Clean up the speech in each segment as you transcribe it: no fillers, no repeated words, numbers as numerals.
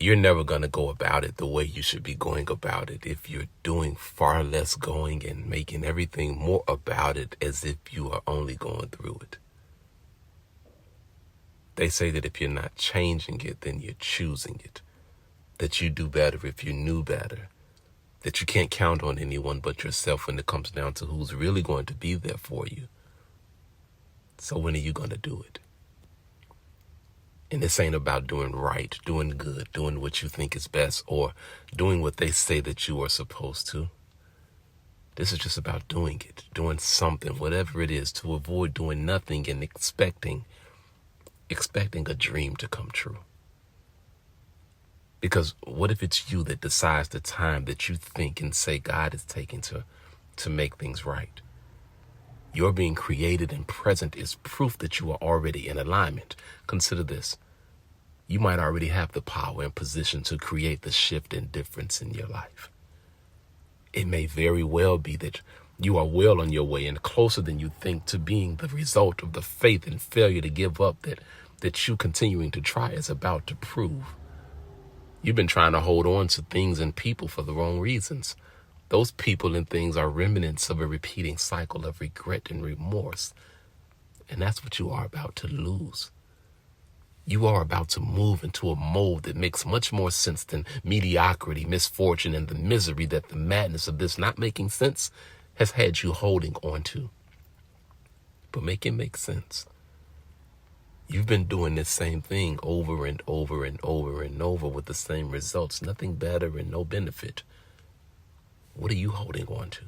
you're never going to go about it the way you should be going about it if you're doing far less going and making everything more about it as if you are only going through it. They say that if you're not changing it, then you're choosing it. That you do better if you knew better. That you can't count on anyone but yourself when it comes down to who's really going to be there for you. So when are you going to do it? And this ain't about doing right, doing good, doing what you think is best, or doing what they say that you are supposed to. This is just about doing it, doing something, whatever it is, to avoid doing nothing and expecting a dream to come true. Because what if it's you that decides the time that you think and say God is taking to make things right? Your being created and present is proof that you are already in alignment. Consider this. You might already have the power and position to create the shift and difference in your life. It may very well be that you are well on your way and closer than you think to being the result of the faith and failure to give up that you continuing to try is about to prove. You've been trying to hold on to things and people for the wrong reasons. Those people and things are remnants of a repeating cycle of regret and remorse. And that's what you are about to lose. You are about to move into a mold that makes much more sense than mediocrity, misfortune, and the misery that the madness of this not making sense has had you holding on to. But make it make sense. You've been doing this same thing over and over and over and over with the same results, nothing better and no benefit. What are you holding on to?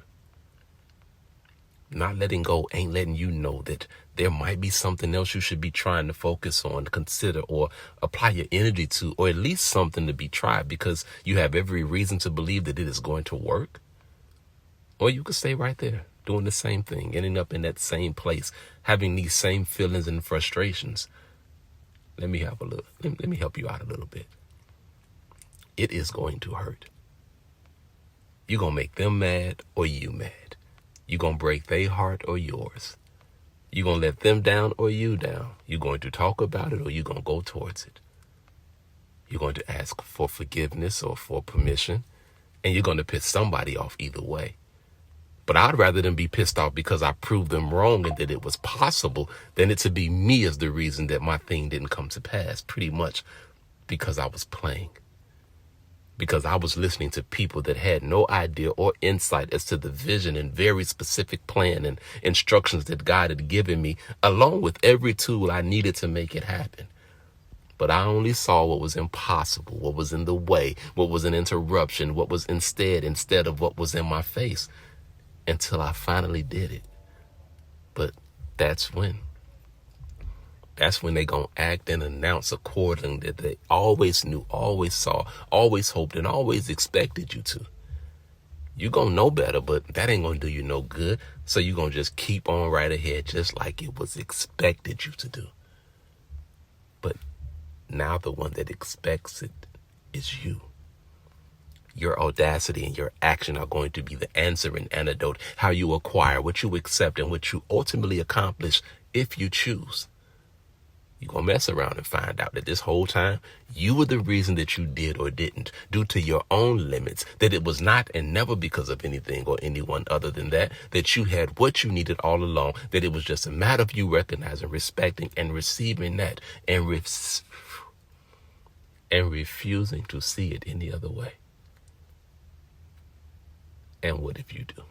Not letting go ain't letting you know that there might be something else you should be trying to focus on, consider, or apply your energy to, or at least something to be tried because you have every reason to believe that it is going to work. Or you could stay right there doing the same thing, ending up in that same place, having these same feelings and frustrations. Let me help you out a little bit. It is going to hurt. You're going to make them mad or you mad. You're going to break their heart or yours. You're going to let them down or you down. You're going to talk about it or you're going to go towards it. You're going to ask for forgiveness or for permission, and you're going to piss somebody off either way. But I'd rather them be pissed off because I proved them wrong and that it was possible than it to be me as the reason that my thing didn't come to pass, pretty much because I was playing. Because I was listening to people that had no idea or insight as to the vision and very specific plan and instructions that God had given me, along with every tool I needed to make it happen. But I only saw what was impossible, what was in the way, what was an interruption, what was instead of what was in my face, until I finally did it. But that's when they gonna act and announce according that they always knew, always saw, always hoped, and always expected you to. You gonna know better, but that ain't gonna do you no good. So you gonna just keep on right ahead, just like it was expected you to do. But now the one that expects it is you. Your audacity and your action are going to be the answer and antidote, how you acquire, what you accept, and what you ultimately accomplish if you choose. You're going to mess around and find out that this whole time, you were the reason that you did or didn't, due to your own limits, that it was not and never because of anything or anyone other than that you had what you needed all along, that it was just a matter of you recognizing, respecting, and receiving that, and refusing to see it any other way. And what if you do?